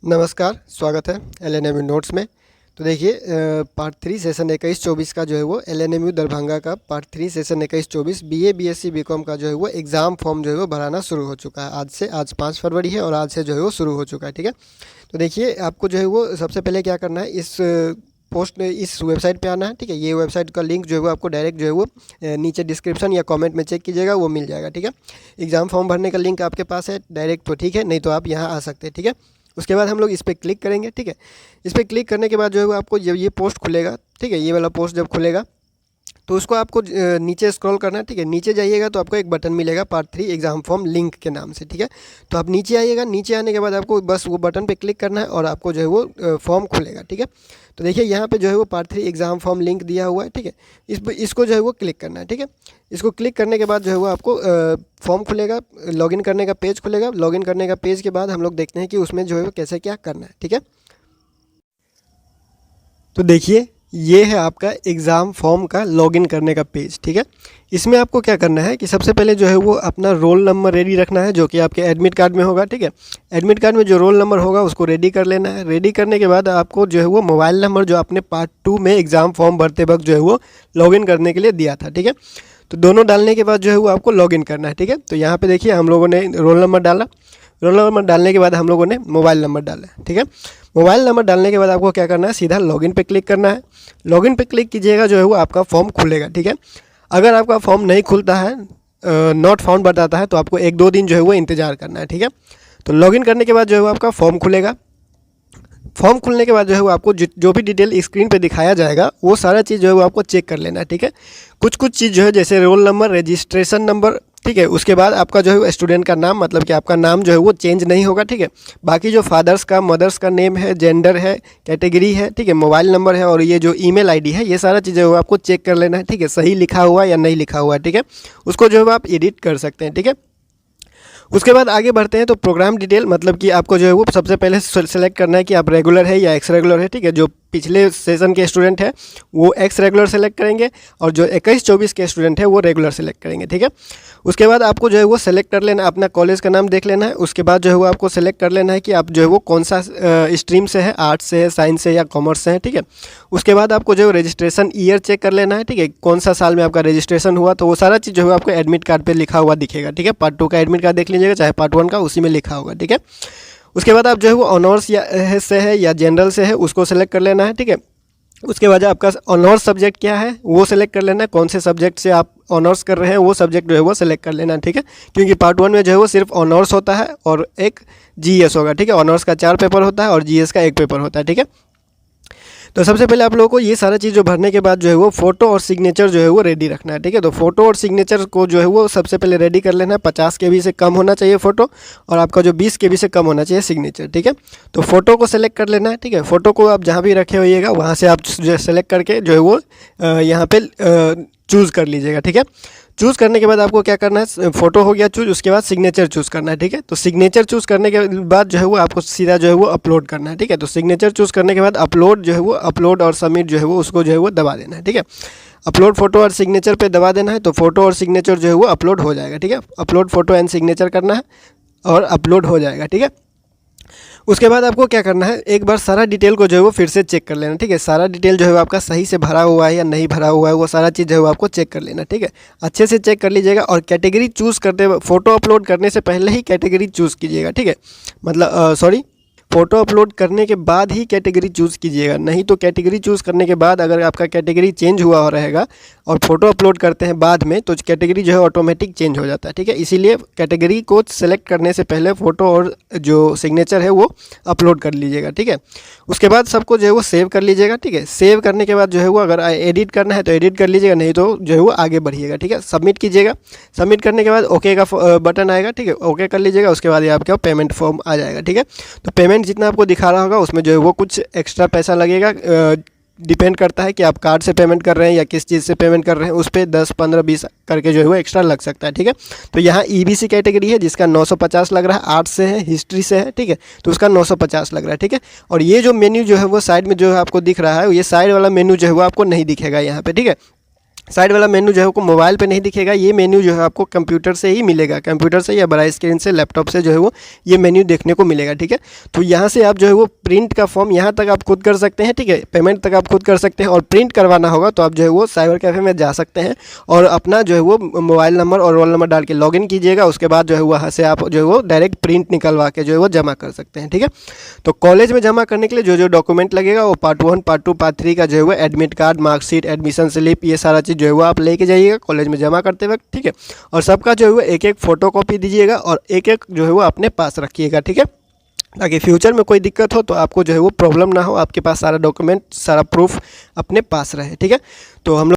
नमस्कार, स्वागत है एलएनएमयू नोट्स में। तो देखिए पार्ट 3 सेशन 21-24 का जो है वो एलएनएमयू दरभंगा का part 3 session 21-24 BA BSc BCom का जो है वो एग्ज़ाम फॉर्म जो है वो भराना शुरू हो चुका है। आज 5 फरवरी है और आज से जो है वो शुरू हो चुका है। ठीक है, तो देखिए आपको जो है वो सबसे पहले क्या करना है, इस वेबसाइट पे आना है। ठीक है, ये वेबसाइट का लिंक जो है वो आपको डायरेक्ट जो है वो नीचे डिस्क्रिप्शन या कमेंट में चेक कीजिएगा, वो मिल जाएगा। ठीक है, एग्ज़ाम फॉर्म भरने का लिंक आपके पास है डायरेक्ट, तो ठीक है, नहीं तो आप यहाँ आ सकते हैं। ठीक है, उसके बाद हम लोग इस पर क्लिक करेंगे। ठीक है, इस पर क्लिक करने के बाद जो है वो आपको जब ये पोस्ट खुलेगा, ठीक है, ये वाला पोस्ट जब खुलेगा तो उसको आपको नीचे स्क्रॉल करना है। ठीक है, नीचे जाइएगा तो आपको एक बटन मिलेगा पार्ट 3 एग्ज़ाम फॉर्म लिंक के नाम से। ठीक है, तो आप नीचे आइएगा, नीचे आने के बाद आपको बस वो बटन पे क्लिक करना है और आपको जो है वो फॉर्म खुलेगा। ठीक है, तो देखिए यहाँ पे जो है वो पार्ट 3 एग्ज़ाम फॉर्म लिंक दिया हुआ है। ठीक है, इसको जो है वो क्लिक करना है। ठीक है, इसको क्लिक करने के बाद जो है वो आपको फॉर्म खुलेगा, लॉगिन करने का पेज खुलेगा। लॉगिन करने का पेज के बाद हम लोग देखते हैं कि उसमें जो है वो कैसे क्या करना है। ठीक है, तो देखिए ये है आपका एग्ज़ाम फॉर्म का लॉगिन करने का पेज। ठीक है, इसमें आपको क्या करना है कि सबसे पहले जो है वो अपना रोल नंबर रेडी रखना है, जो कि आपके एडमिट कार्ड में होगा। ठीक है, एडमिट कार्ड में जो रोल नंबर होगा उसको रेडी कर लेना है। रेडी करने के बाद आपको जो है वो मोबाइल नंबर जो आपने पार्ट 2 में एग्ज़ाम फॉर्म भरते वक्त जो है वो लॉगिन करने के लिए दिया था। ठीक है, तो दोनों डालने के बाद जो है वो आपको लॉगिन करना है। ठीक है, तो यहाँ पर देखिए हम लोगों ने रोल नंबर डाला, रोल नंबर डालने के बाद हम लोगों ने मोबाइल नंबर डाला। ठीक है, मोबाइल नंबर डालने के बाद आपको क्या करना है, सीधा लॉगिन पे क्लिक करना है। लॉगिन पे क्लिक कीजिएगा, जो है वो आपका फॉर्म खुलेगा। ठीक है, अगर आपका फॉर्म नहीं खुलता है, नॉट फाउंड बताता है, तो आपको 1-2 दिन जो है वो इंतज़ार करना है। ठीक है, तो लॉगिन करने के बाद जो है वो आपका फॉर्म खुलेगा। फॉर्म खुलने के बाद जो है वो आपको जो भी डिटेल स्क्रीन पे दिखाया जाएगा वो सारा चीज़ जो है वो आपको चेक कर लेना है। ठीक है, कुछ चीज़ जो है जैसे रोल नंबर, रजिस्ट्रेशन नंबर, ठीक है, उसके बाद आपका जो है स्टूडेंट का नाम, मतलब कि आपका नाम जो है वो चेंज नहीं होगा। ठीक है, बाकी जो फादर्स का, मदर्स का नेम है, जेंडर है, कैटेगरी है, ठीक है, मोबाइल नंबर है और ये जो ईमेल आईडी है, ये सारा चीज़ें वो आपको चेक कर लेना है। ठीक है, सही लिखा हुआ या नहीं लिखा हुआ है। ठीक है, उसको जो है आप एडिट कर सकते हैं। ठीक है, उसके बाद आगे बढ़ते हैं तो प्रोग्राम डिटेल, मतलब कि आपको जो है वो सबसे पहले सेलेक्ट करना है कि आप रेगुलर है या एक्स रेगुलर है। ठीक है, जो पिछले सेशन के स्टूडेंट है वो एक्स रेगुलर सेलेक्ट करेंगे और जो 21-24 के स्टूडेंट है वो रेगुलर सेलेक्ट करेंगे। ठीक है, उसके बाद आपको जो है वो सेलेक्ट कर लेना है, अपना कॉलेज का नाम देख लेना है। उसके बाद जो है वो आपको सेलेक्ट कर लेना है कि आप जो है वो कौन सा स्ट्रीम से है, आर्ट्स से है, साइंस से या कॉमर्स से है। ठीक है, उसके बाद आपको जो है रजिस्ट्रेशन ईयर चेक कर लेना है। ठीक है, कौन सा साल में आपका रजिस्ट्रेशन हुआ, तो वो सारा चीज़ जो है आपको एडमिट कार्ड पे लिखा हुआ दिखेगा। ठीक है, पार्ट 2 का एडमिट कार्ड देख लीजिएगा, चाहे पार्ट 1 का, उसी में लिखा होगा। ठीक है, उसके बाद आप जो है वो ऑनर्स से है या जनरल से है, उसको सेलेक्ट कर लेना है। ठीक है, उसके बाद आपका ऑनर्स सब्जेक्ट क्या है वो सेलेक्ट कर लेना है, कौन से सब्जेक्ट से आप ऑनर्स कर रहे हैं वो सब्जेक्ट जो है वो सेलेक्ट कर लेना है। ठीक है, क्योंकि पार्ट 1 में जो है वो सिर्फ ऑनर्स होता है और एक जीएस होगा। ठीक है, ऑनर्स का 4 पेपर होता है और जीएस का 1 पेपर होता है। ठीक है, तो सबसे पहले आप लोगों को ये सारा चीज़ जो भरने के बाद जो है वो फ़ोटो और सिग्नेचर जो है वो रेडी रखना है। ठीक है, तो फ़ोटो और सिग्नेचर को जो है वो सबसे पहले रेडी कर लेना है। 50 KB से कम होना चाहिए फ़ोटो और आपका जो 20 KB से कम होना चाहिए सिग्नेचर। ठीक है, तो फ़ोटो को सेलेक्ट कर लेना है। ठीक है, फ़ोटो को आप जहाँ भी रखे होइएगा वहाँ से आप जो सेलेक्ट करके जो है वो यहाँ पे चूज़ कर लीजिएगा। ठीक है, चूज़ करने के बाद आपको क्या करना है, फ़ोटो हो गया चूज़, उसके बाद सिग्नेचर चूज़ करना है। ठीक है, तो सिग्नेचर चूज़ करने के बाद जो है वो आपको सीधा जो है वो अपलोड करना है। ठीक है, तो सिग्नेचर चूज़ करने के बाद अपलोड जो है वो अपलोड और सबमिट जो है वो उसको जो है वो दबा देना है। ठीक है, अपलोड फ़ोटो और सिग्नेचर पे दबा देना है, तो फ़ोटो और सिग्नेचर जो है वो अपलोड हो जाएगा। ठीक है, अपलोड फ़ोटो एंड सिग्नेचर करना है और अपलोड हो जाएगा। ठीक है, उसके बाद आपको क्या करना है, एक बार सारा डिटेल को जो है वो फिर से चेक कर लेना। ठीक है, सारा डिटेल जो है वो आपका सही से भरा हुआ है या नहीं भरा हुआ है, वो सारा चीज़ जो है वो आपको चेक कर लेना। ठीक है, अच्छे से चेक कर लीजिएगा और कैटेगरी चूज़ करते वक्त फ़ोटो अपलोड करने से पहले ही कैटेगरी चूज़ कीजिएगा। ठीक है, मतलब फ़ोटो अपलोड करने के बाद ही कैटेगरी चूज़ कीजिएगा, नहीं तो कैटेगरी चूज़ करने के बाद अगर आपका कैटेगरी चेंज हुआ हो रहेगा और फ़ोटो अपलोड करते हैं बाद में तो कैटेगरी जो है ऑटोमेटिक चेंज हो जाता है। ठीक है, इसीलिए कैटेगरी को सेलेक्ट करने से पहले फ़ोटो और जो सिग्नेचर है वो अपलोड कर लीजिएगा। ठीक है, उसके बाद सबको जो है वो सेव कर लीजिएगा। ठीक है, सेव करने के बाद जो है वो अगर एडिट करना है तो एडिट कर लीजिएगा, नहीं तो जो है वो आगे बढ़िएगा। ठीक है, सबमिट कीजिएगा। सबमिट करने के बाद ओके का बटन आएगा। ठीक है, ओके कर लीजिएगा, उसके बाद ये आपका पेमेंट फॉर्म आ जाएगा। ठीक है, तो पेमेंट जितना आपको दिखा रहा होगा उसमें जो है वो कुछ एक्स्ट्रा पैसा लगेगा, डिपेंड करता है कि आप कार्ड से पेमेंट कर रहे हैं या किस चीज़ से पेमेंट कर रहे हैं, उस पर 10, 15, 20 करके जो है वो एक्स्ट्रा लग सकता है। ठीक है, तो यहाँ ईबीसी कैटेगरी है जिसका 950 लग रहा है, आर्ट्स से है, हिस्ट्री से है। ठीक है, तो उसका 950 लग रहा है। ठीक है, और ये जो मेन्यू जो है वो साइड में जो है आपको दिख रहा है, ये साइड वाला मेन्यू जो है वो आपको नहीं दिखेगा यहाँ पे। ठीक है, साइड वाला मेन्यू जो है वो मोबाइल पे नहीं दिखेगा, ये मेन्यू जो है आपको कंप्यूटर से ही मिलेगा, कंप्यूटर से या बड़ा स्क्रीन से, लैपटॉप से जो है वो ये मेन्यू देखने को मिलेगा, ठीक है। तो यहाँ से आप जो है वो प्रिंट का फॉर्म यहाँ तक आप खुद कर सकते हैं, ठीक है, पेमेंट तक आप खुद कर सकते हैं। और प्रिंट करवाना होगा तो आप जो है वो साइबर कैफ़े में जा सकते हैं और अपना जो है वो मोबाइल नंबर और रोल नंबर डाल के लॉगिन कीजिएगा। उसके बाद जो है वहाँ से आप जो है वो डायरेक्ट प्रिंट निकलवा के जो है वो जमा कर सकते हैं, ठीक है। तो कॉलेज में जमा करने के लिए जो जो डॉक्यूमेंट लगेगा वो पार्ट 1, पार्ट 2, पार्ट 3 का जो है वो admit card, marksheet, admission slip, ये सारा चीज़ जो है वो आप लेके जाइएगा कॉलेज में जमा करते वक्त, ठीक है। और सबका जो है वो एक एक फ़ोटो कॉपी दीजिएगा और एक एक जो है वो अपने पास रखिएगा, ठीक है, ताकि फ्यूचर में कोई दिक्कत हो तो आपको जो है वो प्रॉब्लम ना हो, आपके पास सारा डॉक्यूमेंट, सारा प्रूफ अपने पास रहे, ठीक है। तो हम लोग